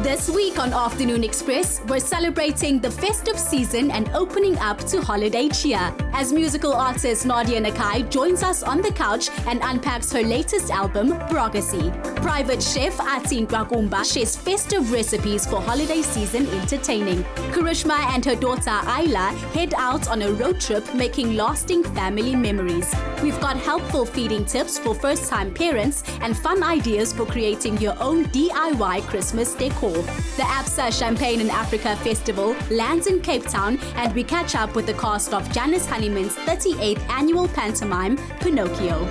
This week on Afternoon Express, we're celebrating the festive season and opening up to holiday cheer. As musical artist Nadia Nakai joins us on the couch and unpacks her latest album, Brogasi. Private chef Atin Kwakumba shares festive recipes for holiday season entertaining. Karishma and her daughter Ayla head out on a road trip making lasting family memories. We've got helpful feeding tips for first-time parents and fun ideas for creating your own DIY Christmas decor. The ABSA Champagne in Africa Festival lands in Cape Town, and we catch up with the cast of Janice Honeyman's 38th annual pantomime, Pinocchio.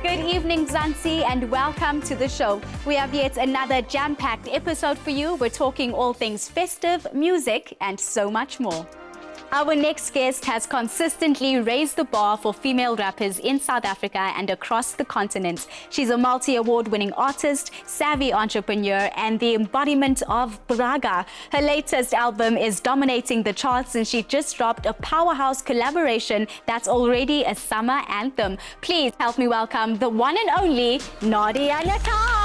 Good evening, Zansi, and welcome to the show. We have yet another jam-packed episode for you. We're talking all things festive, music, and so much more. Our next guest has consistently raised the bar for female rappers in South Africa and across the continent. She's a multi-award-winning artist, savvy entrepreneur, and the embodiment of Braga. Her latest album is dominating the charts, and she just dropped a powerhouse collaboration that's already a summer anthem. Please help me welcome the one and only Nadia Nakai.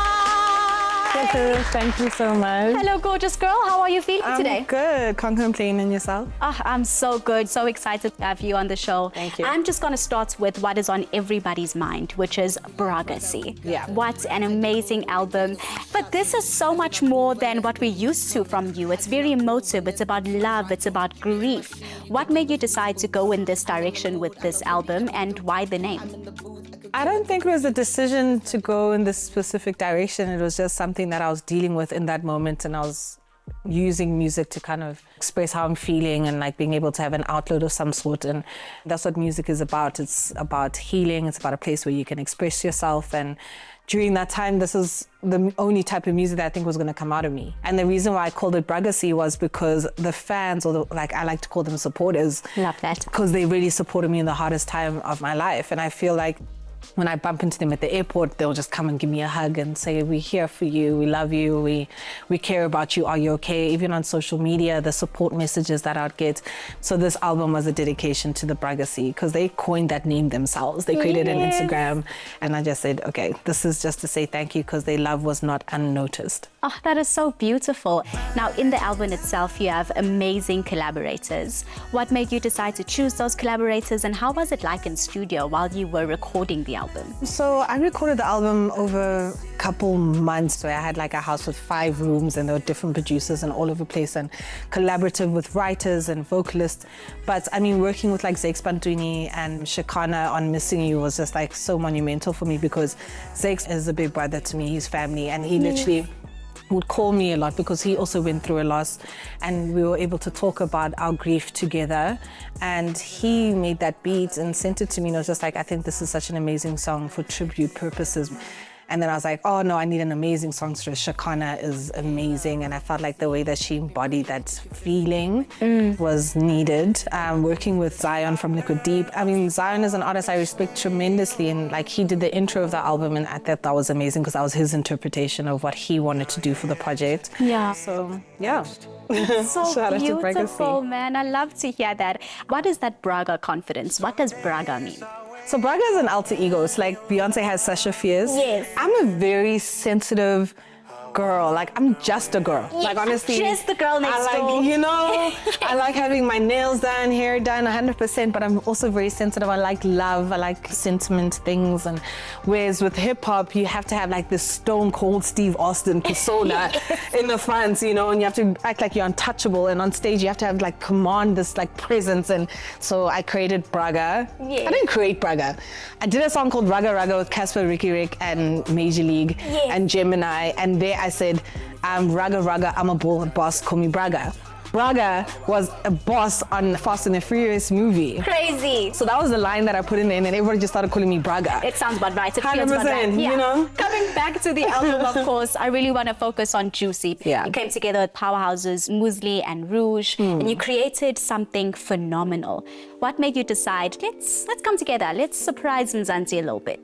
Thank you so much. Hello, gorgeous girl. How are you feeling today? I'm good. Can't complain. And yourself? Oh, I'm so good. So excited to have you on the show. Thank you. I'm just going to start with what is on everybody's mind, which is Brogasi. Yeah. What an amazing album. But this is so much more than what we're used to from you. It's very emotive. It's about love. It's about grief. What made you decide to go in this direction with this album, and why the name? I don't think it was a decision to go in this specific direction. It was just something that I was dealing with in that moment, and I was using music to kind of express how I'm feeling and like being able to have an outlet of some sort. And that's what music is about. It's about healing. It's about a place where you can express yourself. And during that time, this is the only type of music that I think was going to come out of me. And the reason why I called it Brogasi was because the fans, or I like to call them supporters. Love that. Because they really supported me in the hardest time of my life. And I feel like when I bump into them at the airport, they'll just come and give me a hug and say, we're here for you, we love you, we care about you, are you okay? Even on social media, the support messages that I'd get. So this album was a dedication to the Brogasi, because they coined that name themselves. They created an Instagram, and I just said, okay, this is just to say thank you, because their love was not unnoticed. Oh, that is so beautiful. Now, in the album itself, you have amazing collaborators. What made you decide to choose those collaborators, and how was it like in studio while you were recording the album? So I recorded the album over a couple months. So I had like a house with 5 rooms, and there were different producers and all over the place, and collaborative with writers and vocalists. But I mean, working with like Zakes Bantwini and Shekana on Missing You was just like so monumental for me, because Zakes is a big brother to me, he's family, and he literally would call me a lot because he also went through a loss, and we were able to talk about our grief together. And he made that beat and sent it to me, and I was just like, I think this is such an amazing song for tribute purposes. And then I was like, oh no, I need an amazing songstress. Shekana is amazing. And I felt like the way that she embodied that feeling was needed. Working with Zion from Liquid Deep. I mean, Zion is an artist I respect tremendously. And like, he did the intro of the album, and I thought that was amazing, because that was his interpretation of what he wanted to do for the project. Yeah. So, yeah. So beautiful, man. I love to hear that. What is that Braga confidence? What does Braga mean? So Braga is an alter ego. It's like Beyonce has Sasha Fierce. Yes. I'm a very sensitive girl. Like, I'm just a girl. Yes, like, honestly, just the girl next door. You know, I like having my nails done, hair done 100%, but I'm also very sensitive. I like love, I like sentiment things. And whereas with hip hop, you have to have like this stone cold Steve Austin persona in the front, you know, and you have to act like you're untouchable. And on stage, you have to have like command this like presence. And so I created Braga. Yes. I didn't create Braga. I did a song called Raga Raga with Casper, Ricky Rick, and Major League, and Gemini. And there I said, I'm Raga Raga, I'm a boss, call me Braga. Braga was a boss on Fast and the Furious movie. Crazy. So that was the line that I put in there, and then everybody just started calling me Braga. It sounds about right. It 100%, feels about right. Yeah. You know? Coming back to the album, of course, I really want to focus on Juicy. Yeah. You came together with powerhouses Muesli and Rouge, and you created something phenomenal. What made you decide, let's come together, let's surprise Mzansi a little bit?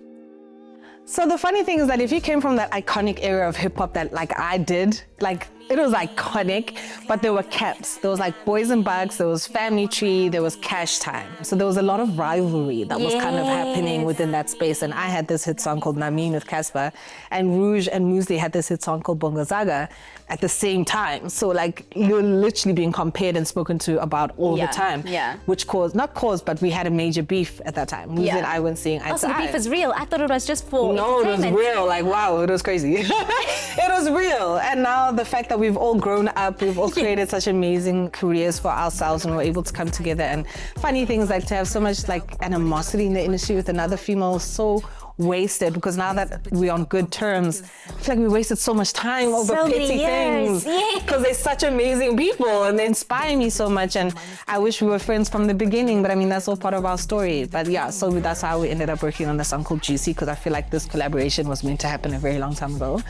So the funny thing is that if you came from that iconic era of hip hop that like I did, like it was iconic, but there were caps. There was like Boys and Bucks, there was Family Tree, there was Cash Time. So there was a lot of rivalry that was kind of happening within that space. And I had this hit song called Namin with Casper, and Rouge and Muesli had this hit song called Bongo Zaga at the same time. So like you're literally being compared and spoken to about all the time. Which but we had a major beef at that time. Muesli and I weren't seeing eye to eye. Also, the beef is real. I thought it was just for No, it was real. Like, wow, it was crazy. It was real. And now the fact that we've all grown up, we've all created such amazing careers for ourselves, and we're able to come together. And funny things like to have so much like animosity in the industry with another female, so wasted, because now that we're on good terms, I feel like we wasted so much time over petty things, because they're such amazing people and they inspire me so much, and I wish we were friends from the beginning, but I mean that's all part of our story. But yeah, so that's how we ended up working on the song called Juicy, because I feel like this collaboration was meant to happen a very long time ago.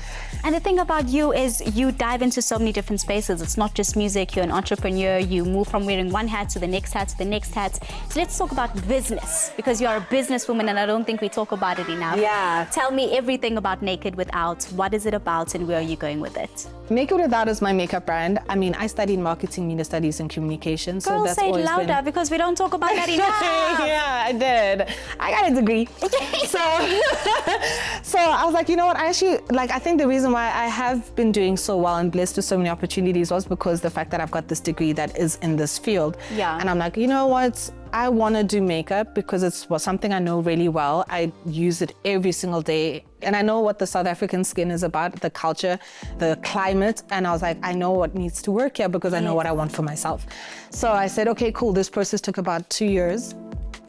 And the thing about you is you dive into so many different spaces. It's not just music, you're an entrepreneur, you move from wearing one hat to the next hat to the next hat. So let's talk about business, because you're a businesswoman and I don't think we talk about it enough. Yeah. Tell me everything about Naked Without. What is it about and where are you going with it? Naked Without is my makeup brand. I mean, I studied marketing, media studies, and communication. So that's say it always louder because we don't talk about that enough. Yeah, I did. I got a degree. So I was like, you know what? I think the reason why I have been doing so well and blessed with so many opportunities was because the fact that I've got this degree that is in this field. Yeah. And I'm like, you know what? I want to do makeup because it's something I know really well. I use it every single day. And I know what the South African skin is about, the culture, the climate. And I was like, I know what needs to work here because I know what I want for myself. So I said, okay, cool. This process took about 2 years.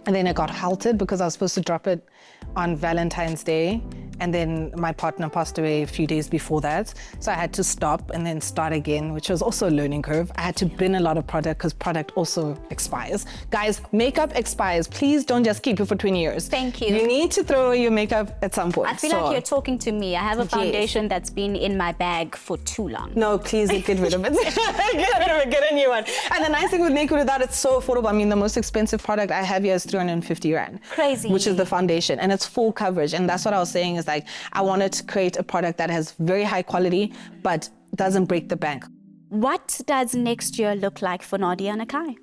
And then it got halted because I was supposed to drop it on Valentine's Day. And then my partner passed away a few days before that. So I had to stop and then start again, which was also a learning curve. I had to bin a lot of product because product also expires. Guys, makeup expires. Please don't just keep it for 20 years. Thank you. You need to throw away your makeup at some point. I feel like you're talking to me. I have a foundation that's been in my bag for too long. No, please get rid of it. Get rid of it, get a new one. And the nice thing with Naked Without, it's so affordable. I mean, the most expensive product I have here is 350 Rand. Crazy. Which is the foundation, and it's full coverage. And that's what I was saying is like, I wanted to create a product that has very high quality, but doesn't break the bank. What does next year look like for Nadia Nakai?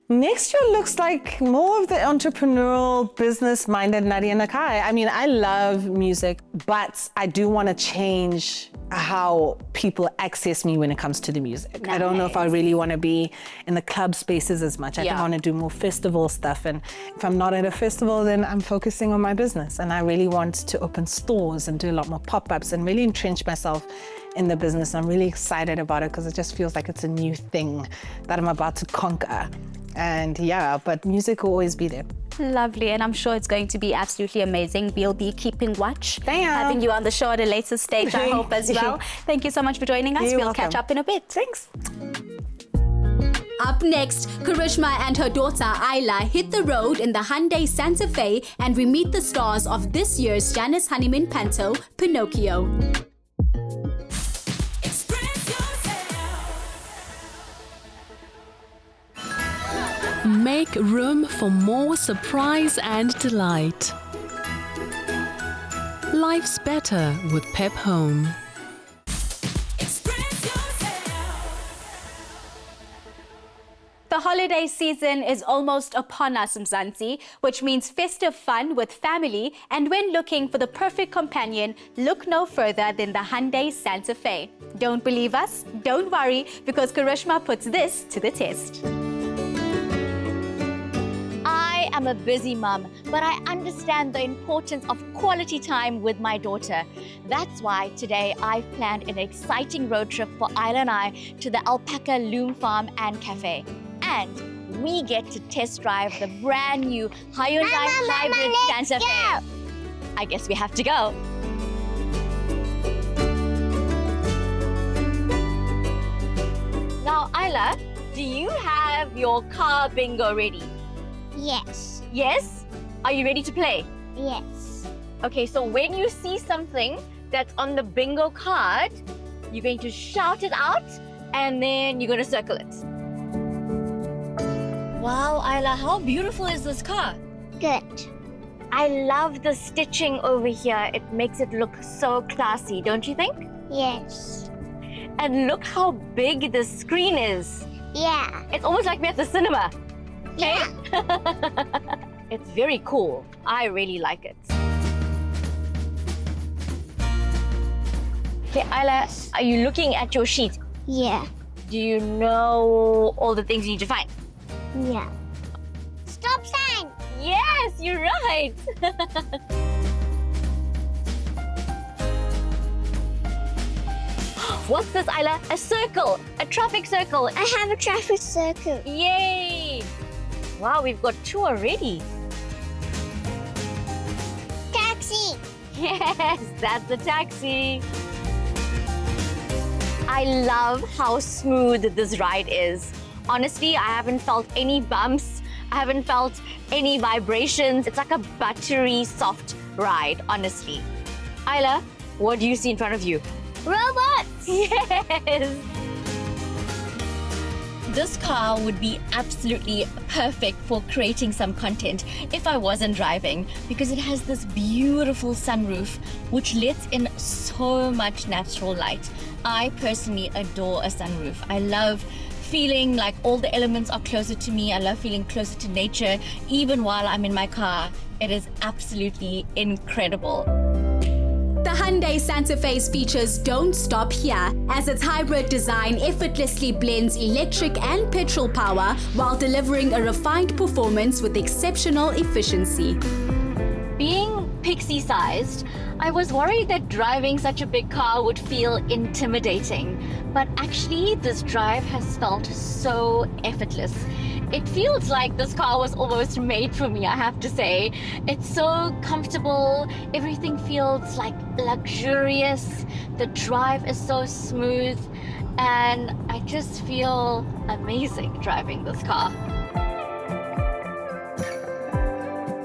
Next year looks like more of the entrepreneurial, business-minded Nadia Nakai. I mean, I love music, but I do want to change how people access me when it comes to the music. Nice. I don't know if I really want to be in the club spaces as much. I think I want to do more festival stuff. And if I'm not at a festival, then I'm focusing on my business. And I really want to open stores and do a lot more pop-ups and really entrench myself in the business. I'm really excited about it because it just feels like it's a new thing that I'm about to conquer. And yeah, but music will always be there. Lovely, and I'm sure it's going to be absolutely amazing. We'll be keeping watch, Damn. having you on the show at a later stage, I hope, as well. Thank you so much for joining us. We'll catch up in a bit. Thanks. Up next, Karishma and her daughter Ayla hit the road in the Hyundai Santa Fe, and we meet the stars of this year's Janice Honeyman Panto, Pinocchio. Make room for more surprise and delight. Life's better with Pep Home. The holiday season is almost upon us, Mzansi, which means festive fun with family. And when looking for the perfect companion, look no further than the Hyundai Santa Fe. Don't believe us? Don't worry, because Karishma puts this to the test. I'm a busy mum, but I understand the importance of quality time with my daughter. That's why today I've planned an exciting road trip for Ayla and I to the Alpaca Loom Farm and Cafe. And we get to test drive the brand new Hyundai Hybrid Santa Fe. I guess we have to go. Now, Ayla, do you have your car bingo ready? Yes. Yes? Are you ready to play? Yes. Okay, so when you see something that's on the bingo card, you're going to shout it out and then you're going to circle it. Wow, Ayla, how beautiful is this car? Good. I love the stitching over here. It makes it look so classy, don't you think? Yes. And look how big the screen is. Yeah. It's almost like we're at the cinema. Okay? Yeah. It's very cool. I really like it. Okay, Isla, are you looking at your sheet? Yeah. Do you know all the things you need to find? Yeah. Stop sign. Yes, you're right. What's this, Isla? A circle, a traffic circle. I have a traffic circle. Yay! Wow, we've got 2 already. Taxi. Yes, that's the taxi. I love how smooth this ride is. Honestly, I haven't felt any bumps. I haven't felt any vibrations. It's like a buttery soft ride, honestly. Isla, what do you see in front of you? Robots. Yes! This car would be absolutely perfect for creating some content if I wasn't driving, because it has this beautiful sunroof which lets in so much natural light. I personally adore a sunroof. I love feeling like all the elements are closer to me. I love feeling closer to nature even while I'm in my car. It is absolutely incredible. The Hyundai Santa Fe's features don't stop here, as its hybrid design effortlessly blends electric and petrol power while delivering a refined performance with exceptional efficiency. Being pixie-sized, I was worried that driving such a big car would feel intimidating, but actually this drive has felt so effortless. It feels like this car was almost made for me, I have to say. It's so comfortable, everything feels like luxurious, the drive is so smooth, and I just feel amazing driving this car.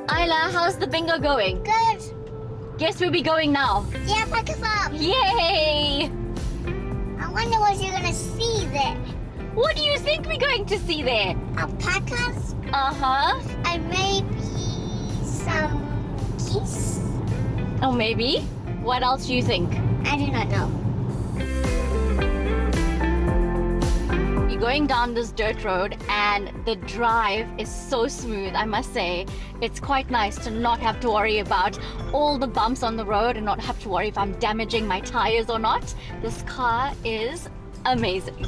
Isla, how's the bingo going? Good. Guess we'll be going now. Yeah, pack us up. Yay! I wonder what you're gonna see there. What do you think we're going to see there? Alpacas Uh-huh. and maybe some geese. Or maybe? What else do you think? I do not know. You're going down this dirt road and the drive is so smooth, I must say. It's quite nice to not have to worry about all the bumps on the road and not have to worry if I'm damaging my tires or not. This car is amazing.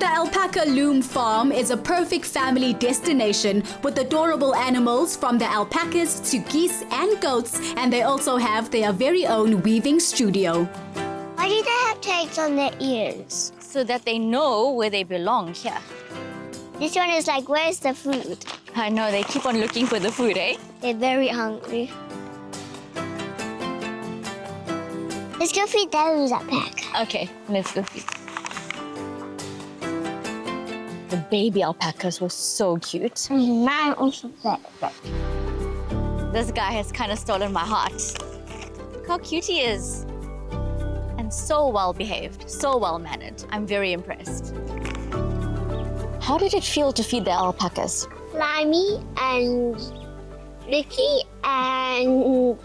The Alpaca Loom Farm is a perfect family destination with adorable animals from the alpacas to geese and goats, and they also have their very own weaving studio. Why do they have tags on their ears? So that they know where they belong here. This one is like, where's the food? I know, they keep on looking for the food, eh? They're very hungry. Let's go feed those alpaca. Okay, let's go feed. The baby alpacas were so cute. Mine also fed. This guy has kind of stolen my heart. Look how cute he is. And so well behaved, so well mannered. I'm very impressed. How did it feel to feed the alpacas? Slimy and licky and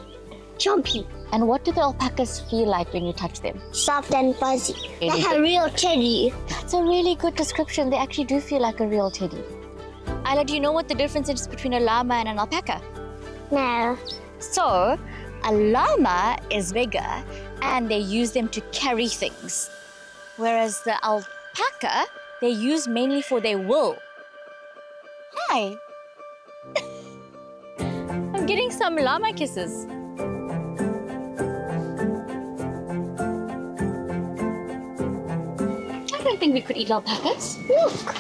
chompy. And what do the alpacas feel like when you touch them? Soft and fuzzy. Really Like a real teddy. That's a really good description. They actually do feel like a real teddy. Isla, do you know what the difference is between a llama and an alpaca? No. So, a llama is bigger and they use them to carry things. Whereas the alpaca, they use mainly for their wool. Hi. I'm getting some llama kisses. I don't think we could eat alpacas. Look.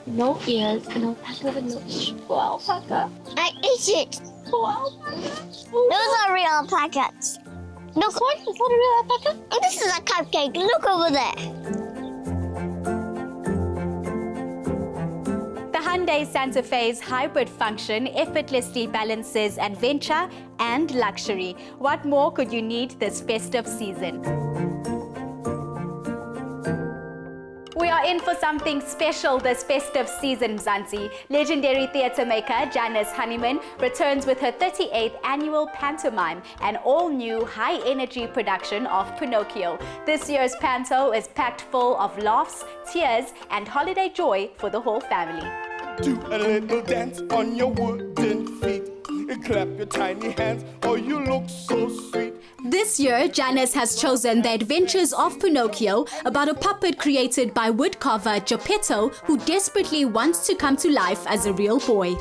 No ears, an alpaca with no ears. For alpaca. I ate it. For alpaca. Those are real alpacas. Look. This one is not a real alpaca? Oh, this is a cupcake. Look over there. The Hyundai Santa Fe's hybrid function effortlessly balances adventure and luxury. What more could you need this festive season? We are are in for something special this festive season, Mzansi. Legendary theatre maker Janice Honeyman returns with her 38th annual pantomime, an all-new high-energy production of Pinocchio. This year's panto is packed full of laughs, tears, and holiday joy for the whole family. Do a little dance on your wooden feet. Clap your tiny hands, oh you look so sweet. This year, Janice has chosen The Adventures of Pinocchio, about a puppet created by woodcarver Geppetto, who desperately wants to come to life as a real boy.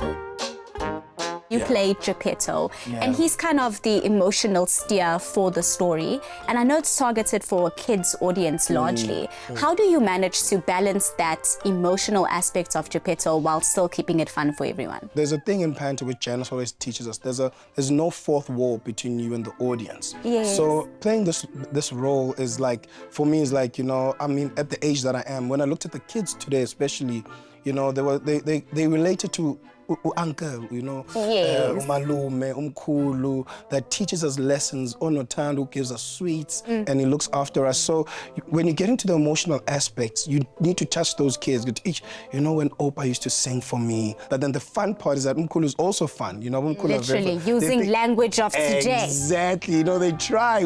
You played Geppetto, and he's kind of the emotional steer for the story. And I know it's targeted for a kids' audience largely. How do you manage to balance that emotional aspect of Geppetto while still keeping it fun for everyone? There's a thing in panto which Janice always teaches us. There's no fourth wall between you and the audience. Yes. So playing this role is like, for me, is like, you know, I mean, at the age that I am, when I looked at the kids today, especially, you know, they related to uncle, you know, umalume, umkhulu, that teaches us lessons, Onotando gives us sweets, and he looks after us. So when you get into the emotional aspects, you need to touch those kids. You know, when Opa used to sing for me, but then the fun part is that umkhulu is also fun, you know. Literally, using language of today. Exactly, you know, we try,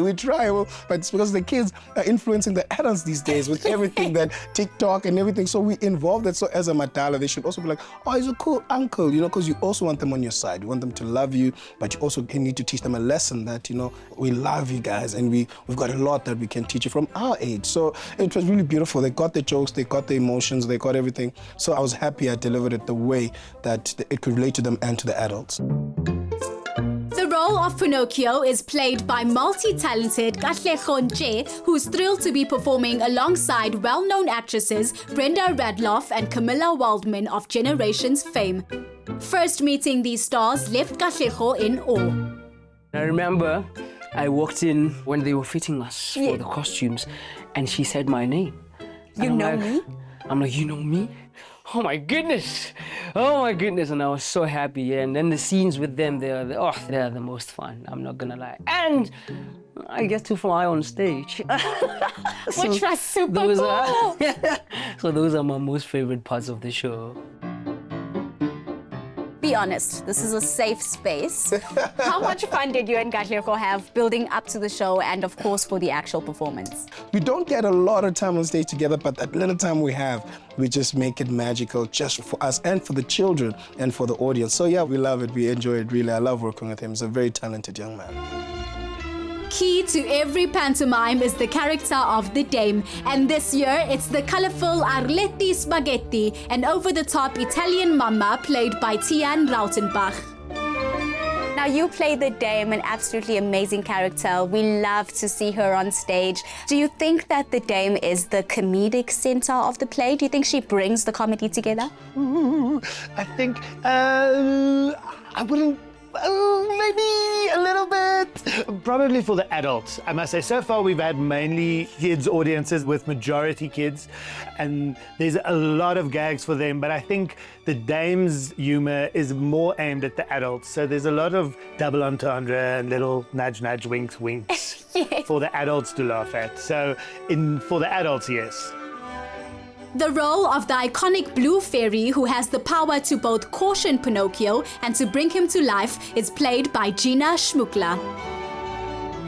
well, but it's because the kids are influencing the adults these days with everything that TikTok and everything, so we involve that. So as a madala, they should also be like, oh, he's a cool uncle, you know, because you also want them on your side. You want them to love you, but you also need to teach them a lesson that, you know, we love you guys, and we've got a lot that we can teach you from our age. So it was really beautiful. They got the jokes, they got the emotions, they got everything. So I was happy I delivered it the way that it could relate to them and to the adults. The role of Pinocchio is played by multi-talented Katlego Nche, who's thrilled to be performing alongside well-known actresses Brenda Radloff and Camilla Waldman of Generations fame. First meeting these stars left Katlego in awe. I remember I walked in when they were fitting us for the costumes, and she said my name. You know me? I'm like, you know me? Oh my goodness! Oh my goodness! And I was so happy. And then the scenes with them, they're the most fun. I'm not gonna lie. And I get to fly on stage, Which was super those cool. So those are my most favorite parts of the show. Be honest, this is a safe space. How much fun did you and Katlego have building up to the show and, of course, for the actual performance? We don't get a lot of time on stage together, but that little time we have, we just make it magical just for us and for the children and for the audience. So yeah, we love it, we enjoy it really. I love working with him. He's a very talented young man. Key to every pantomime is the character of the dame, and this year it's the colourful Arletti Spaghetti, an over-the-top Italian mama played by Tian Rautenbach. Now you play the dame, an absolutely amazing character. We love to see her on stage. Do you think that the dame is the comedic center of the play? Do you think she brings the comedy together? I think I wouldn't. Maybe a little bit. Probably for the adults. I must say, so far we've had mainly kids audiences with majority kids, and there's a lot of gags for them, but I think the dame's humor is more aimed at the adults. So there's a lot of double entendre and little nudge, nudge, winks, winks for the adults to laugh at. So for the adults, yes. The role of the iconic Blue Fairy, who has the power to both caution Pinocchio and to bring him to life, is played by Gina Schmuckler.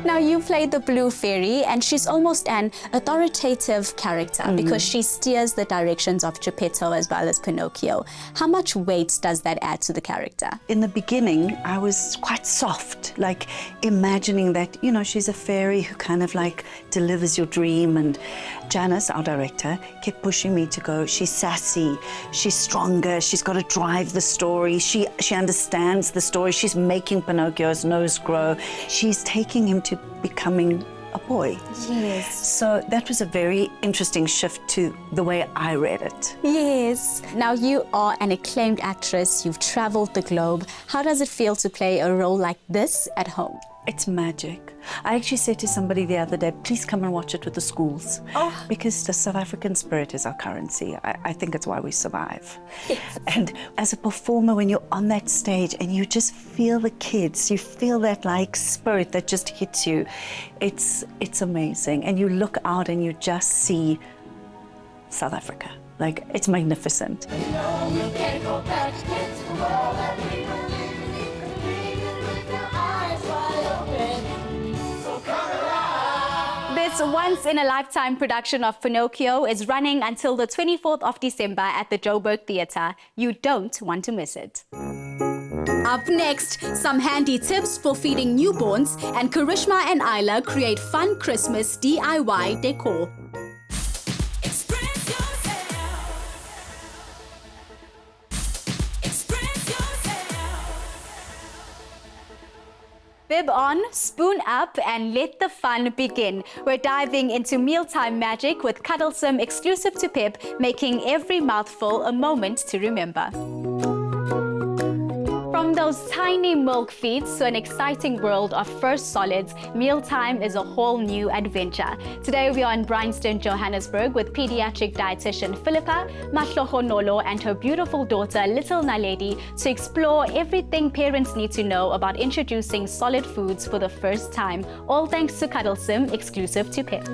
Now you played the Blue Fairy, and she's almost an authoritative character because she steers the directions of Geppetto as well as Pinocchio. How much weight does that add to the character? In the beginning, I was quite soft, like imagining that, you know, she's a fairy who kind of like delivers your dream. And Janice, our director, kept pushing me to go, she's sassy, she's stronger, she's got to drive the story, she understands the story, she's making Pinocchio's nose grow, she's taking him to becoming a boy. Yes. So that was a very interesting shift to the way I read it. Yes. Now you are an acclaimed actress, you've traveled the globe. How does it feel to play a role like this at home? It's magic. I actually said to somebody the other day, please come and watch it with the schools. Because the South African spirit is our currency. I think it's why we survive. Yes. And as a performer, when you're on that stage and you just feel the kids, you feel that like spirit that just hits you, it's amazing. And you look out and you just see South Africa. Like, it's magnificent. This once-in-a-lifetime production of Pinocchio is running until the 24th of December at the Joburg Theatre. You don't want to miss it. Up next, some handy tips for feeding newborns, and Karishma and Isla create fun Christmas DIY decor. Bib on, spoon up, and let the fun begin. We're diving into mealtime magic with Cuddlesome exclusive to Pip, making every mouthful a moment to remember. From those tiny milk feeds to an exciting world of first solids, mealtime is a whole new adventure. Today we are in Bryanston, Johannesburg with pediatric dietitian Philippa Mahlohonolo and her beautiful daughter Little Naledi to explore everything parents need to know about introducing solid foods for the first time, all thanks to Cuddlesome exclusive to Pip.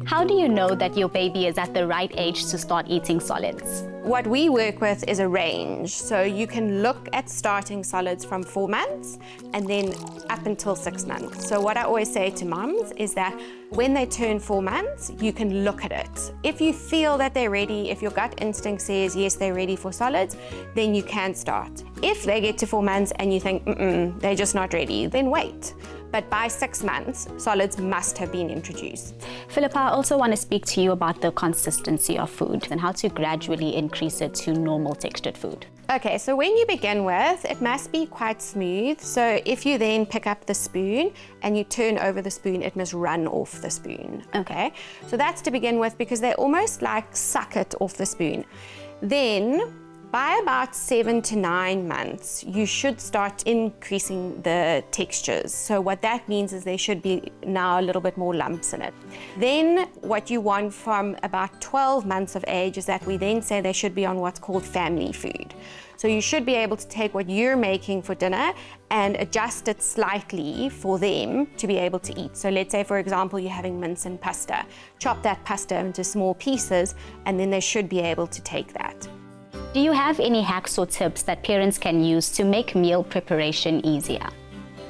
How do you know that your baby is at the right age to start eating solids? What we work with is a range. So you can look at starting solids from 4 months and then up until 6 months. So what I always say to moms is that when they turn 4 months, you can look at it. If you feel that they're ready, if your gut instinct says, yes, they're ready for solids, then you can start. If they get to 4 months and you think, they're just not ready, then wait. But by 6 months, solids must have been introduced. Philippa, I also want to speak to you about the consistency of food and how to gradually increase it to normal textured food. Okay, so when you begin with, it must be quite smooth. So if you then pick up the spoon and you turn over the spoon, it must run off the spoon. Okay, so that's to begin with because they almost like suck it off the spoon. Then, by about 7 to 9 months, you should start increasing the textures. So what that means is there should be now a little bit more lumps in it. Then what you want from about 12 months of age is that we then say they should be on what's called family food. So you should be able to take what you're making for dinner and adjust it slightly for them to be able to eat. So let's say, for example, you're having mince and pasta. Chop that pasta into small pieces and then they should be able to take that. Do you have any hacks or tips that parents can use to make meal preparation easier?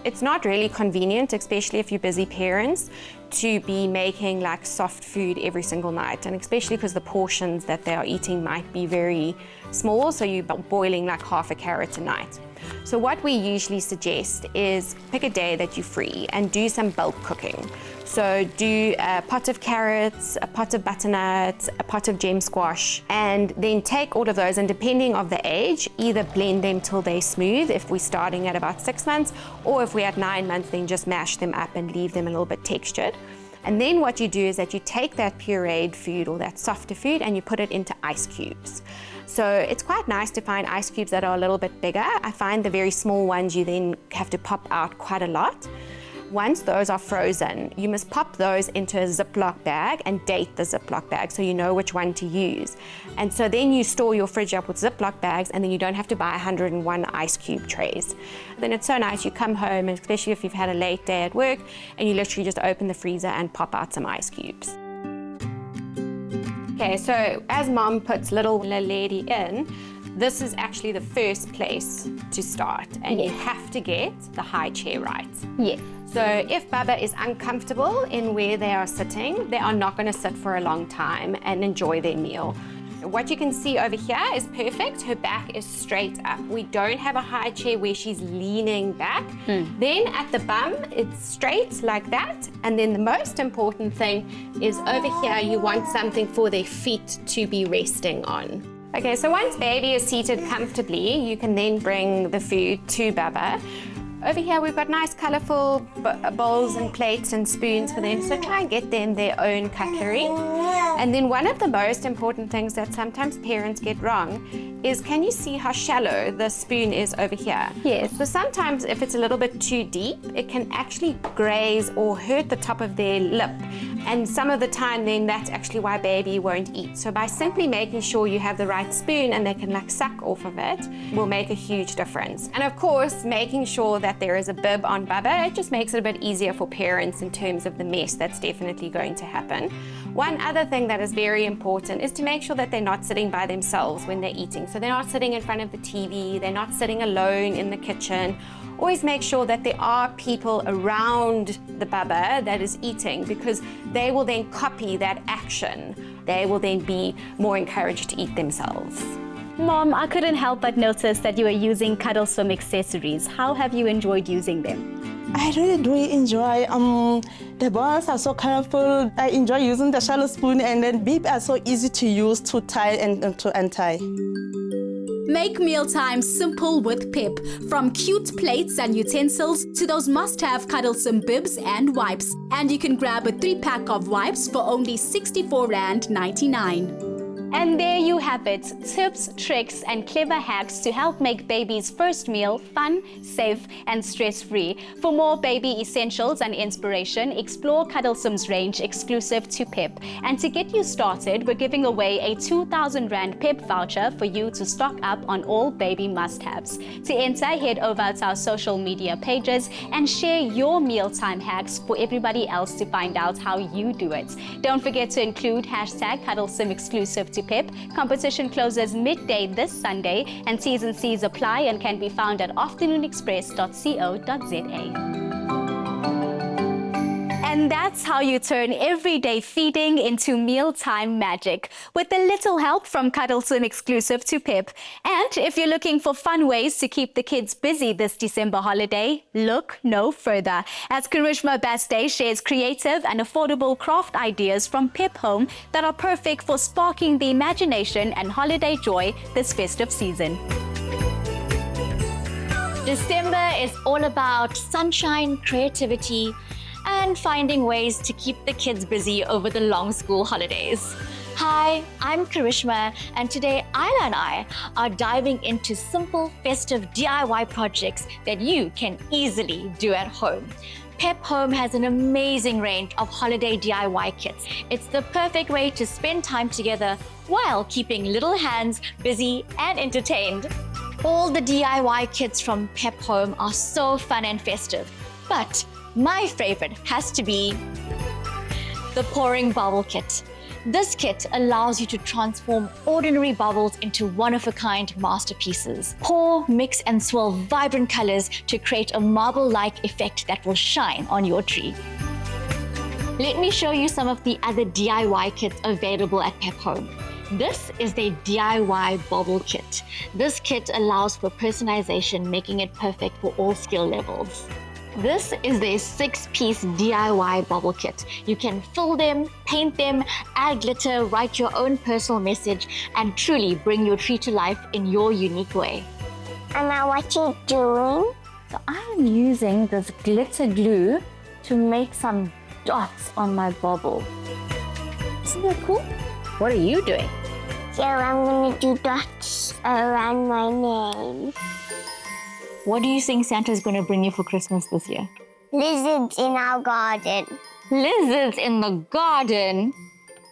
It's not really convenient, especially if you're busy parents, to be making like soft food every single night, and especially because the portions that they are eating might be very small, so you're boiling like half a carrot a night. So what we usually suggest is pick a day that you're free and do some bulk cooking. So do a pot of carrots, a pot of butternut, a pot of gem squash, and then take all of those, and depending on the age, either blend them till they're smooth if we're starting at about 6 months, or if we're at 9 months, then just mash them up and leave them a little bit textured. And then what you do is that you take that pureed food or that softer food and you put it into ice cubes. So it's quite nice to find ice cubes that are a little bit bigger. I find the very small ones you then have to pop out quite a lot. Once those are frozen, you must pop those into a Ziploc bag and date the Ziploc bag so you know which one to use. And so then you store your fridge up with Ziploc bags and then you don't have to buy 101 ice cube trays. Then it's so nice, you come home, and especially if you've had a late day at work, and you literally just open the freezer and pop out some ice cubes. Okay, so as mom puts little lady in, this is actually the first place to start, and you have to get the high chair right. Yes. So if Baba is uncomfortable in where they are sitting, they are not going to sit for a long time and enjoy their meal. What you can see over here is perfect. Her back is straight up. We don't have a high chair where she's leaning back. Then at the bum, it's straight like that. And then the most important thing is over here, you want something for their feet to be resting on. Okay, so once baby is seated comfortably, you can then bring the food to Baba. Over here, we've got nice colorful bowls and plates and spoons for them, so try and get them their own cutlery. And then one of the most important things that sometimes parents get wrong is, can you see how shallow the spoon is over here? Yes. So sometimes if it's a little bit too deep, it can actually graze or hurt the top of their lip. And some of the time then that's actually why baby won't eat. So by simply making sure you have the right spoon and they can like suck off of it will make a huge difference. And of course, making sure that there is a bib on Baba, it just makes it a bit easier for parents in terms of the mess that's definitely going to happen. One other thing that is very important is to make sure that they're not sitting by themselves when they're eating. So they're not sitting in front of the TV, they're not sitting alone in the kitchen. Always make sure that there are people around the baba that is eating, because they will then copy that action. They will then be more encouraged to eat themselves. Mom, I couldn't help but notice that you are using Cuddlesome accessories. How have you enjoyed using them? I really do enjoy. The balls are so colorful. I enjoy using the shallow spoon, and then beep are so easy to use to tie and to untie. Make mealtime simple with Pip. From cute plates and utensils to those must-have Cuddlesome bibs and wipes. And you can grab a 3-pack of wipes for only R64.99. And there you have it, tips, tricks, and clever hacks to help make baby's first meal fun, safe, and stress-free. For more baby essentials and inspiration, explore Cuddlesome's range exclusive to Pip. And to get you started, we're giving away a 2,000 Rand Pip voucher for you to stock up on all baby must-haves. To enter, head over to our social media pages and share your mealtime hacks for everybody else to find out how you do it. Don't forget to include hashtag Cuddlesome exclusive to Pip. Competition closes midday this Sunday, and T's and C's apply and can be found at afternoonexpress.co.za. And that's how you turn everyday feeding into mealtime magic, with a little help from Cuddlesome exclusive to Pip. And if you're looking for fun ways to keep the kids busy this December holiday, look no further, as Karishma Baste shares creative and affordable craft ideas from Pip Home that are perfect for sparking the imagination and holiday joy this festive season. December is all about sunshine, creativity, and finding ways to keep the kids busy over the long school holidays. Hi, I'm Karishma, and today Isla and I are diving into simple, festive DIY projects that you can easily do at home. Pep Home has an amazing range of holiday DIY kits. It's the perfect way to spend time together while keeping little hands busy and entertained. All the DIY kits from Pep Home are so fun and festive, but my favorite has to be the pouring bubble kit. This kit allows you to transform ordinary bubbles into one-of-a-kind masterpieces. Pour, mix, and swirl vibrant colors to create a marble-like effect that will shine on your tree. Let me show you some of the other DIY kits available at Pep Home. This is the DIY bobble kit. This kit allows for personalization, making it perfect for all skill levels. This is the 6-piece DIY bubble kit. You can fill them, paint them, add glitter, write your own personal message, and truly bring your tree to life in your unique way. And now what you doing? So I'm using this glitter glue to make some dots on my bubble. Isn't that cool? What are you doing? So I'm gonna do dots around my name. What do you think Santa's going to bring you for Christmas this year? Lizards in our garden. Lizards in the garden?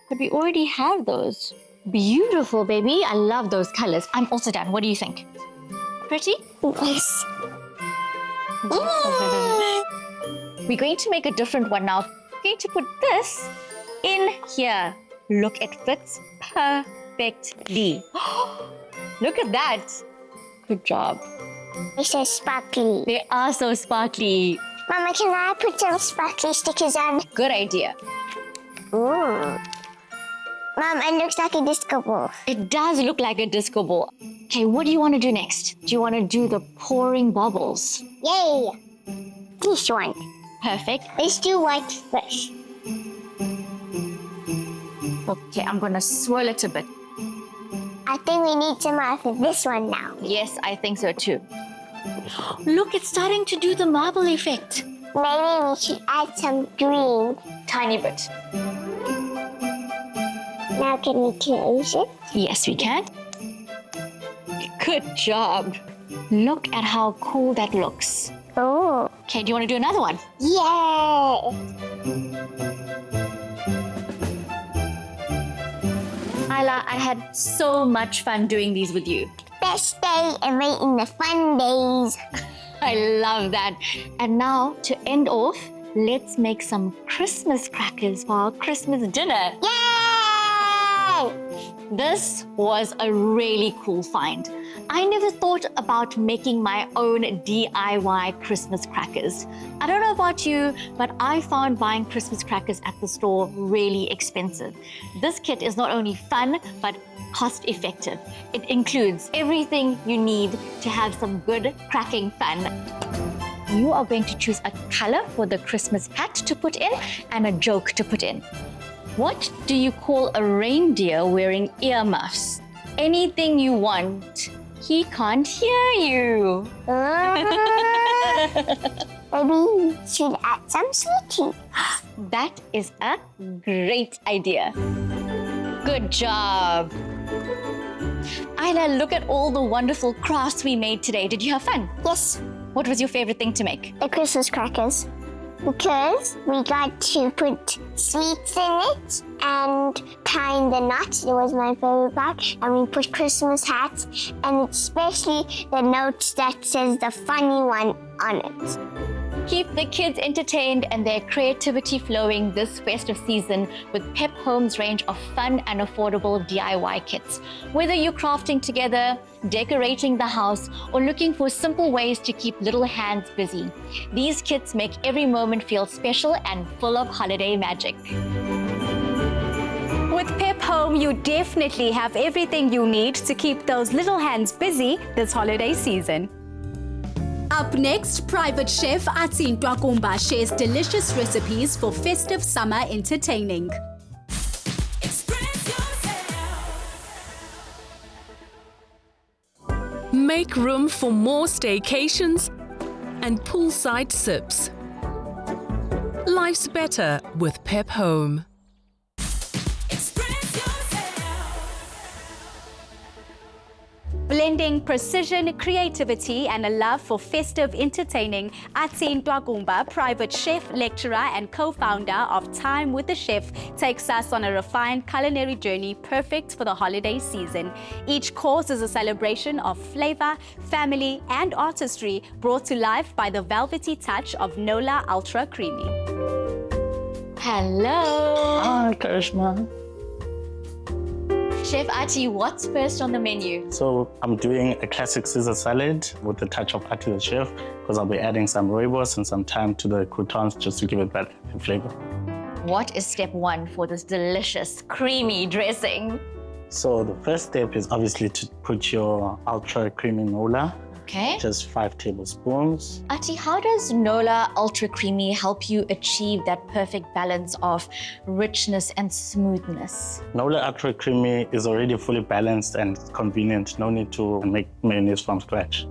But we already have those. Beautiful, baby. I love those colors. I'm also done. What do you think? Pretty? Yes. We're going to make a different one now. We're going to put this in here. Look, it fits perfectly. Look at that. Good job. They're so sparkly. They are so sparkly. Mama, can I put some sparkly stickers on? Good idea. Ooh. Mom, it looks like a disco ball. It does look like a disco ball. Okay, what do you want to do next? Do you want to do the pouring bubbles? Yay! This one. Perfect. Let's do white first. Okay, I'm going to swirl it a bit. I think we need some more for this one now. Yes, I think so too. Look, it's starting to do the marble effect. Maybe we should add some green. Tiny bit. Now can we close it? Yes, we can. Good job. Look at how cool that looks. Oh. Okay, do you want to do another one? Yay! Isla, I had so much fun doing these with you. Best day and waiting the fun days. I love that. And now, to end off, let's make some Christmas crackers for our Christmas dinner. Yay! This was a really cool find. I never thought about making my own DIY Christmas crackers. I don't know about you, but I found buying Christmas crackers at the store really expensive. This kit is not only fun, but cost effective. It includes everything you need to have some good cracking fun. You are going to choose a color for the Christmas hat to put in and a joke to put in. What do you call a reindeer wearing earmuffs? Anything you want. He can't hear you. Maybe you should add some sweetie. That is a great idea. Good job. Ayla, look at all the wonderful crafts we made today. Did you have fun? Yes. What was your favorite thing to make? The Christmas crackers. Because we got to put sweets in it and tying the knots. It was my favorite part. And we put Christmas hats and especially the notes that says the funny one on it. Keep the kids entertained and their creativity flowing this festive season with Pep Home's range of fun and affordable DIY kits. Whether you're crafting together, decorating the house, or looking for simple ways to keep little hands busy, these kits make every moment feel special and full of holiday magic. With Pep Home, you definitely have everything you need to keep those little hands busy this holiday season. Up next, private chef Atin Twakumba shares delicious recipes for festive summer entertaining. Make room for more staycations and poolside sips. Life's better with Pep Home. Blending precision, creativity, and a love for festive entertaining, Atin Twakumba, private chef, lecturer, and co-founder of Time with the Chef, takes us on a refined culinary journey perfect for the holiday season. Each course is a celebration of flavor, family, and artistry brought to life by the velvety touch of Nola Ultra Creamy. Hello. Hi, Karishma. Chef Ati, what's first on the menu? So I'm doing a classic Caesar salad with a touch of Ati the chef because I'll be adding some rooibos and some thyme to the croutons just to give it that flavor. What is step one for this delicious, creamy dressing? So the first step is obviously to put your ultra creamy Nola. Okay. Just 5 tablespoons. Ati, how does Nola Ultra Creamy help you achieve that perfect balance of richness and smoothness? Nola Ultra Creamy is already fully balanced and convenient. No need to make mayonnaise from scratch.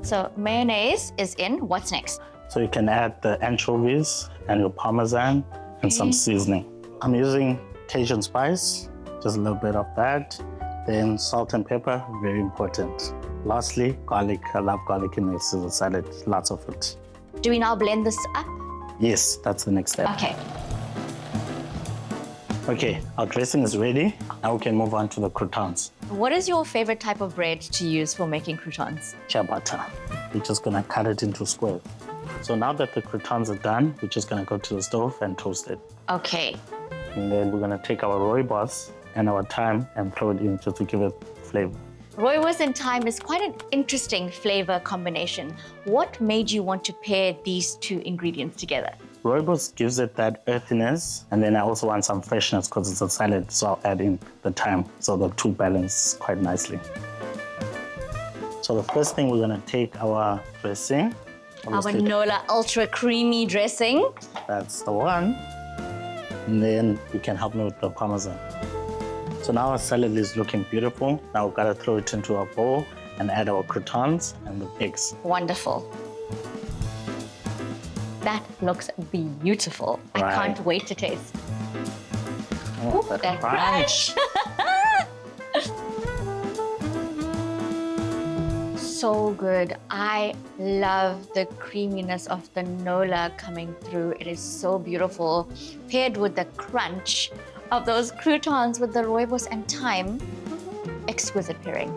So mayonnaise is in. What's next? So you can add the anchovies and your parmesan and some seasoning. I'm using Cajun spice, just a little bit of that. Then salt and pepper, very important. Lastly, garlic. I love garlic in the Caesar salad, lots of it. Do we now blend this up? Yes, that's the next step. Okay. Okay, our dressing is ready. Now we can move on to the croutons. What is your favorite type of bread to use for making croutons? Ciabatta. We're just gonna cut it into squares. So now that the croutons are done, we're just gonna go to the stove and toast it. Okay. And then we're gonna take our rooibos and our thyme and throw it in just to give it flavor. Rooibos and thyme is quite an interesting flavor combination. What made you want to pair these two ingredients together? Rooibos gives it that earthiness, and then I also want some freshness because it's a salad, so I'll add in the thyme, so the two balance quite nicely. So the first thing, we're gonna take our dressing. Our Nola Ultra Creamy dressing. That's the one. And then you can help me with the parmesan. So now our salad is looking beautiful. Now we've got to throw it into our bowl and add our croutons and the eggs. Wonderful. That looks beautiful. Right. I can't wait to taste. Oh, Ooh, that crunch. So good. I love the creaminess of the Nola coming through. It is so beautiful. Paired with the crunch of those croutons with the rooibos and thyme. Exquisite pairing.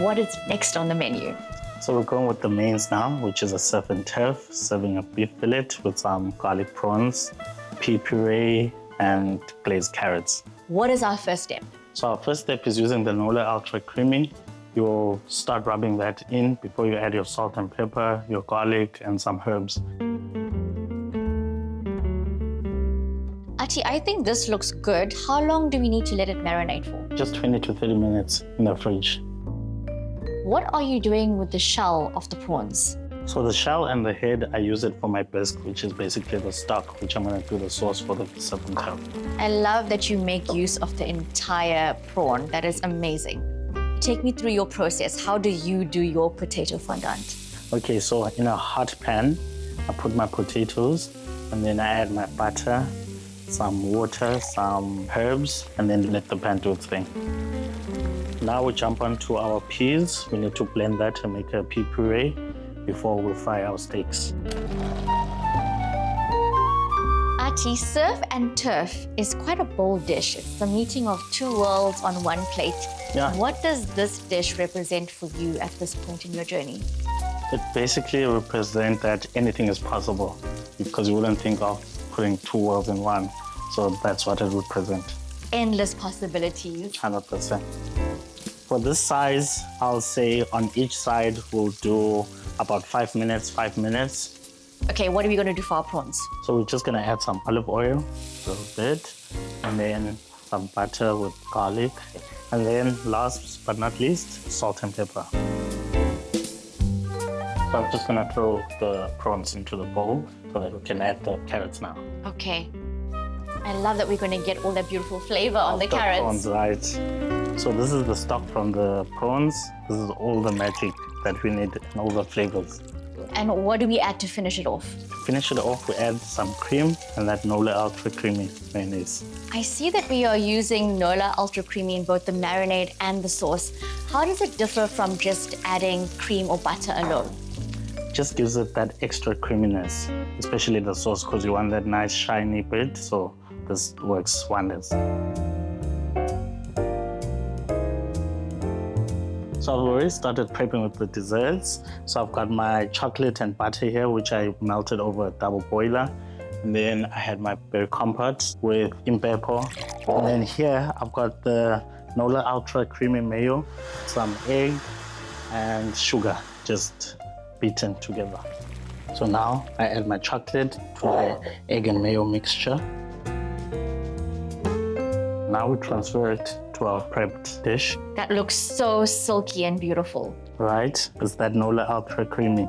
What is next on the menu? So we're going with the mains now, which is a surf and turf, serving a beef fillet with some garlic prawns, pea puree, and glazed carrots. What is our first step? So our first step is using the Nola Ultra Creamy. You'll start rubbing that in before you add your salt and pepper, your garlic, and some herbs. Ati, I think this looks good. How long do we need to let it marinate for? Just 20 to 30 minutes in the fridge. What are you doing with the shell of the prawns? So the shell and the head, I use it for my bisque, which is basically the stock, which I'm going to do the sauce for the surf and turf. I love that you make use of the entire prawn. That is amazing. Take me through your process. How do you do your potato fondant? Okay, so in a hot pan, I put my potatoes and then I add my butter, some water, some herbs, and then let the pan do its thing. Now we jump onto our peas. We need to blend that and make a pea puree before we fry our steaks. Ati, surf and turf is quite a bold dish. It's the meeting of two worlds on one plate. Yeah. What does this dish represent for you at this point in your journey? It basically represents that anything is possible because you wouldn't think of putting two worlds in one. So that's what it represents. Endless possibilities. 100%. For this size, I'll say on each side we'll do about 5 minutes, 5 minutes. Okay, what are we going to do for our prawns? So we're just going to add some olive oil, a little bit, and then some butter with garlic. And then last but not least, salt and pepper. So I'm just going to throw the prawns into the bowl so that we can add the carrots now. Okay. I love that we're going to get all that beautiful flavor on the carrots. Prawns, right. So this is the stock from the prawns. This is all the magic that we need and all the flavors. And what do we add to finish it off? To finish it off, we add some cream and that Nola Ultra Creamy mayonnaise. I see that we are using Nola Ultra Creamy in both the marinade and the sauce. How does it differ from just adding cream or butter alone? Just gives it that extra creaminess, especially the sauce, because you want that nice shiny bit. So this works wonders. So I've already started prepping with the desserts. So I've got my chocolate and butter here, which I melted over a double boiler. And then I had my berry compote with impepo. And then here I've got the Nola Ultra Creamy Mayo, some egg and sugar, just beaten together. So now I add my chocolate to the egg and mayo mixture. Now we transfer it to our prepped dish. That looks so silky and beautiful. Right, it's that Nola Ultra Creamy.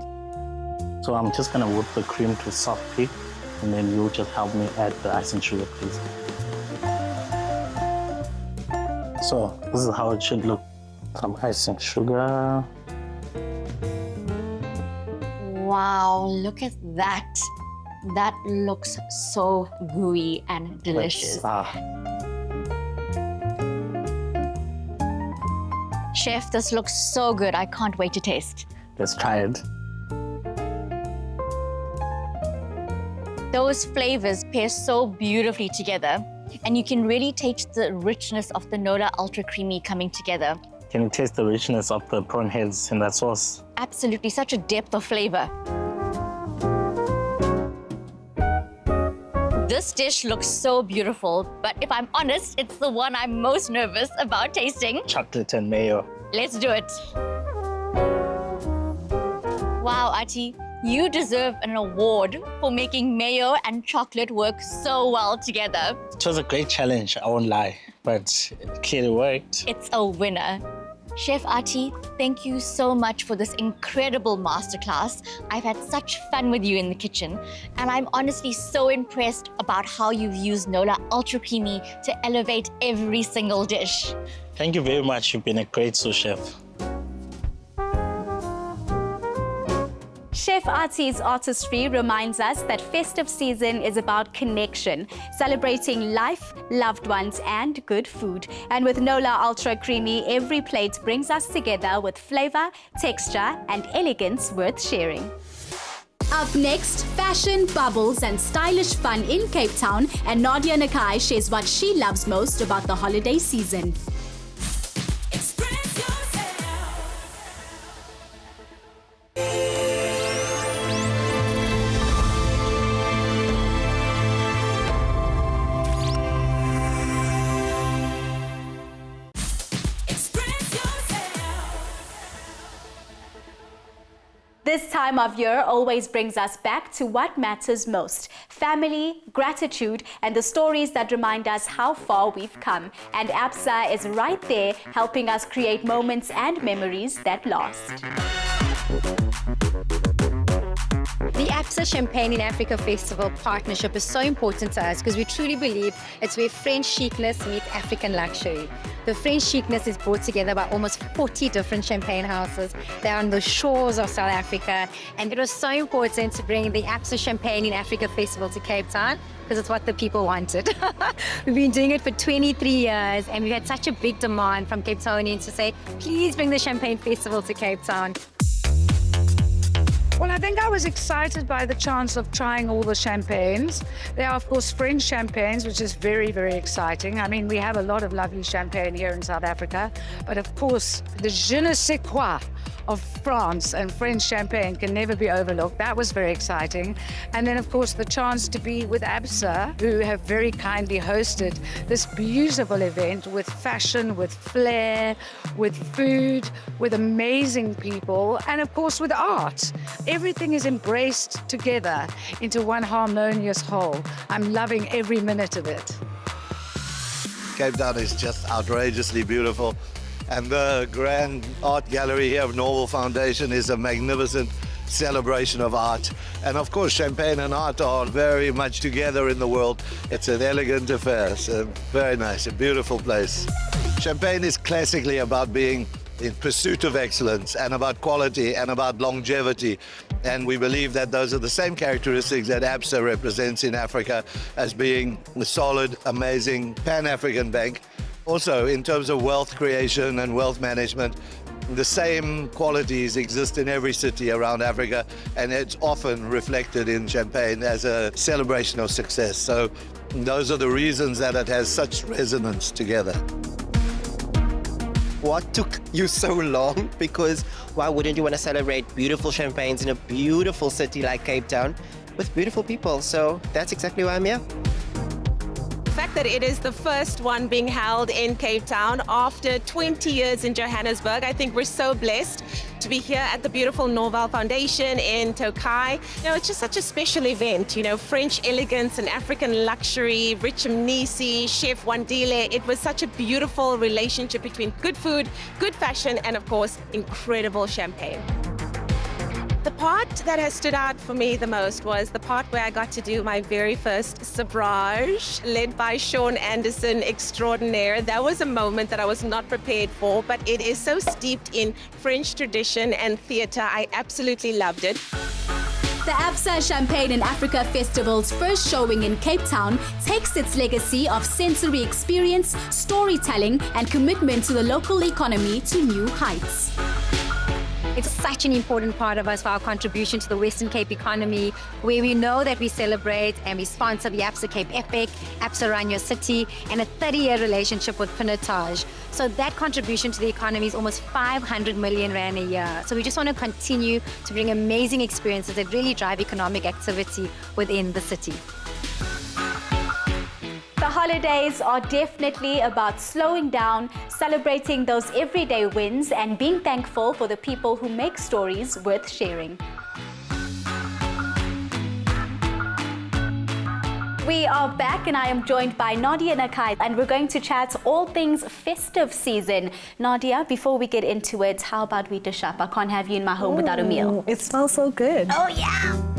So I'm just gonna whip the cream to soft peak, and then you just help me add the icing sugar, please. So this is how it should look. Some icing sugar. Wow, look at that. That looks so gooey and delicious. Chef, this looks so good. I can't wait to taste. Let's try it. Those flavors pair so beautifully together, and you can really taste the richness of the Nola Ultra Creamy coming together. Can you taste the richness of the prawn heads in that sauce? Absolutely, such a depth of flavor. This dish looks so beautiful, but if I'm honest, it's the one I'm most nervous about tasting. Chocolate and mayo. Let's do it. Wow, Ati, you deserve an award for making mayo and chocolate work so well together. It was a great challenge, I won't lie, but it clearly worked. It's a winner. Chef Ati, thank you so much for this incredible masterclass. I've had such fun with you in the kitchen, and I'm honestly so impressed about how you've used Nola Ultra Creamy to elevate every single dish. Thank you very much. You've been a great sous chef. Chef Ati's artistry reminds us that festive season is about connection, celebrating life, loved ones, and good food. And with Nola Ultra Creamy, every plate brings us together with flavor, texture, and elegance worth sharing. Up next, fashion, bubbles, and stylish fun in Cape Town, and Nadia Nakai shares what she loves most about the holiday season. This time of year always brings us back to what matters most: family, gratitude, and the stories that remind us how far we've come. And ABSA is right there helping us create moments and memories that last. The ABSA Champagne in Africa Festival partnership is so important to us because we truly believe it's where French chicness meets African luxury. The French chicness is brought together by almost 40 different champagne houses. They're on the shores of South Africa, and it was so important to bring the ABSA Champagne in Africa Festival to Cape Town because it's what the people wanted. We've been doing it for 23 years, and we've had such a big demand from Cape Townians to say, please bring the Champagne Festival to Cape Town. Well, I think I was excited by the chance of trying all the champagnes. There are, of course, French champagnes, which is very, very exciting. I mean, we have a lot of lovely champagne here in South Africa, but of course, the je ne sais quoi of France and French champagne can never be overlooked. That was very exciting. And then, of course, the chance to be with ABSA, who have very kindly hosted this beautiful event with fashion, with flair, with food, with amazing people, and of course with art. Everything is embraced together into one harmonious whole. I'm loving every minute of it. Cape Town is just outrageously beautiful. And the Grand Art Gallery here of Norwell Foundation is a magnificent celebration of art. And of course, champagne and art are very much together in the world. It's an elegant affair, so very nice, a beautiful place. Champagne is classically about being in pursuit of excellence and about quality and about longevity. And we believe that those are the same characteristics that ABSA represents in Africa as being a solid, amazing Pan-African bank. Also, in terms of wealth creation and wealth management, the same qualities exist in every city around Africa, and it's often reflected in champagne as a celebration of success. So those are the reasons that it has such resonance together. What took you so long? Because why wouldn't you want to celebrate beautiful champagnes in a beautiful city like Cape Town with beautiful people? So that's exactly why I'm here. The fact that it is the first one being held in Cape Town after 20 years in Johannesburg, I think we're so blessed to be here at the beautiful Norwell Foundation in Tokai. You know, it's just such a special event, you know, French elegance and African luxury, Rich Mnisi, Chef Wandile. It was such a beautiful relationship between good food, good fashion, and of course, incredible champagne. The part that has stood out for me the most was the part where I got to do my very first sabrage, led by Sean Anderson extraordinaire. That was a moment that I was not prepared for, but it is so steeped in French tradition and theatre. I absolutely loved it. The ABSA Champagne in Africa Festival's first showing in Cape Town takes its legacy of sensory experience, storytelling, and commitment to the local economy to new heights. It's such an important part of us for our contribution to the Western Cape economy, where we know that we celebrate and we sponsor the ABSA Cape Epic, ABSA Run Your City, and a 30-year relationship with Pinocchio. So that contribution to the economy is almost 500 million rand a year. So we just want to continue to bring amazing experiences that really drive economic activity within the city. The holidays are definitely about slowing down, celebrating those everyday wins, and being thankful for the people who make stories worth sharing. We are back, and I am joined by Nadia Nakai, and we're going to chat all things festive season. Nadia, before we get into it, how about we dish up? I can't have you in my home without a meal. It smells so good. Oh yeah!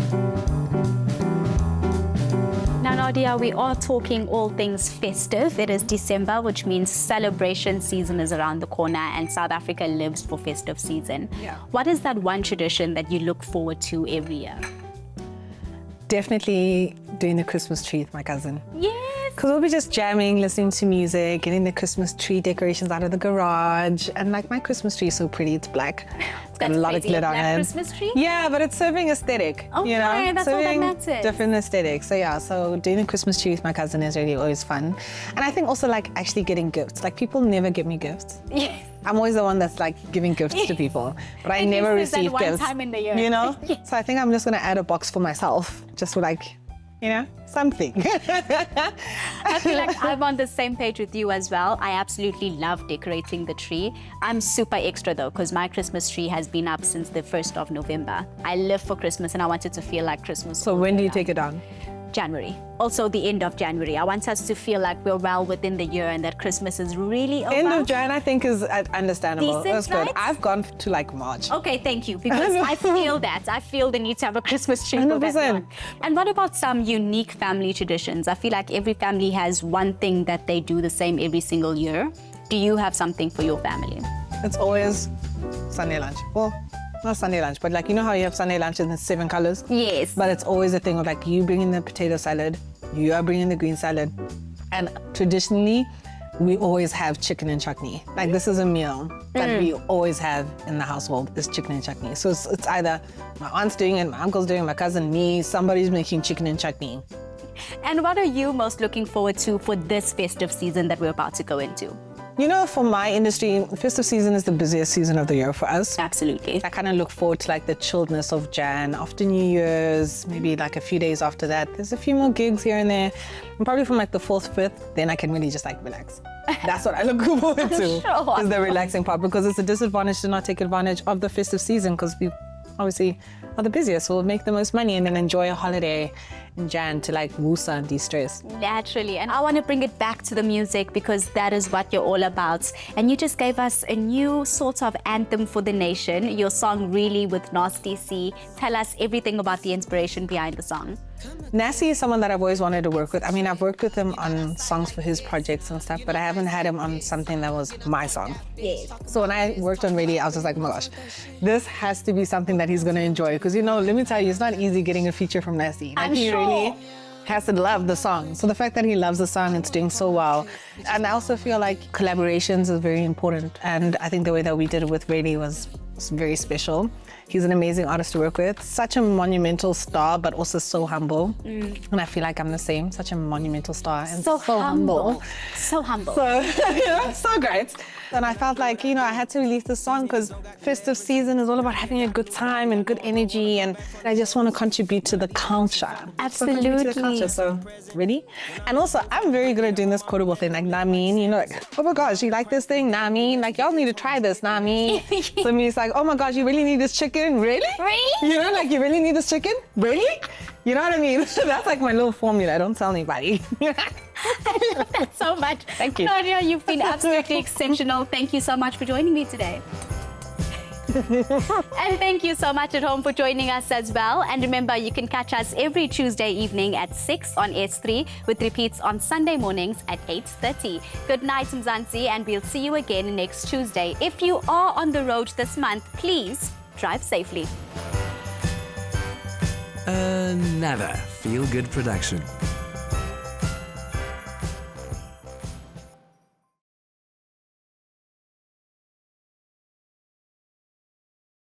Now, Nadia, we are talking all things festive. It is December, which means celebration season is around the corner, and South Africa lives for festive season. Yeah. What is that one tradition that you look forward to every year? Definitely doing the Christmas tree with my cousin. Yes! Because we'll be just jamming, listening to music, getting the Christmas tree decorations out of the garage. And like, my Christmas tree is so pretty, it's black. It's got a lot of glitter on it. Christmas tree? Yeah, but it's serving aesthetic. Okay, you know? that's all that Serving matters. different aesthetics. So yeah, so doing the Christmas tree with my cousin is really always fun. And I think also like actually getting gifts. Like, people never give me gifts. Yes. I'm always the one that's like giving gifts to people, but I At never least there's receive that one gifts. time in the year. You know? Yes. So I think I'm just gonna add a box for myself, just for like, you know, something. I feel like I'm on the same page with you as well. I absolutely love decorating the tree. I'm super extra though, because my Christmas tree has been up since the 1st of November. I live for Christmas and I want it to feel like Christmas. So when do you take it down? January. Also the end of January. I want us to feel like we're well within the year and that Christmas is really over. End of Jan, I think, is understandable. Decent, That's good. right? I've gone to like March. Okay, thank you, because I feel that. I feel the need to have a Christmas tree for that 100%. long. And what about some unique family traditions? I feel like every family has one thing that they do the same every single year. Do you have something for your family? It's always Sunday lunch. Well, not Sunday lunch, but like, you know how you have Sunday lunch in the 7 colors? Yes. But it's always a thing of like you bringing the potato salad, you are bringing the green salad. And traditionally, we always have chicken and chutney. Like this is a meal that we always have in the household is chicken and chutney. So it's either my aunt's doing it, my uncle's doing it, my cousin, me, somebody's making chicken and chutney. And what are you most looking forward to for this festive season that we're about to go into? You know, for my industry, festive season is the busiest season of the year for us. Absolutely. I kind of look forward to like the chilledness of Jan, after New Year's, maybe like a few days after that. There's a few more gigs here and there. And probably from like the 4th, 5th, then I can really just like relax. That's what I look forward to, Sure. is the relaxing part, because it's a disadvantage to not take advantage of the festive season, because we obviously are the busiest, so we'll make the most money and then enjoy a holiday in Jan to like woosa and de-stress. Naturally, and I want to bring it back to the music because that is what you're all about. And you just gave us a new sort of anthem for the nation, your song Really with Nasty C. Tell us everything about the inspiration behind the song. Nasty is someone that I've always wanted to work with. I mean, I've worked with him on songs for his projects and stuff, but I haven't had him on something that was my song. Yes. So when I worked on Really, I was just like, oh my gosh, this has to be something that he's gonna enjoy. Because, you know, let me tell you, it's not easy getting a feature from Nasty. Like, he really has to love the song. So the fact that he loves the song, it's doing so well. And I also feel like collaborations is very important. And I think the way that we did it with Really was very special. He's an amazing artist to work with. Such a monumental star, but also so humble. And I feel like I'm the same, such a monumental star and so humble. So humble. So, you know, so great. And I felt like, you know, I had to release the song because festive season is all about having a good time and good energy. And I just want to contribute to the culture. Absolutely. So, ready? And also, I'm very good at doing this quotable thing, like, nah, mean, you know, like, oh my gosh, you like this thing? Nah, mean, like, y'all need to try this, nah, mean. So me, it's like, oh my gosh, you really need this chicken? Really? Really? You know, like, you really need this chicken? Really? You know what I mean? That's like my little formula. I don't tell anybody. I love that so much. Thank you. Nadia, you've been absolutely exceptional. Thank you so much for joining me today. And thank you so much at home for joining us as well. And remember, you can catch us every Tuesday evening at 6 on S3 with repeats on Sunday mornings at 8:30. Good night, Mzansi, and we'll see you again next Tuesday. If you are on the road this month, please drive safely. Another feel-good production.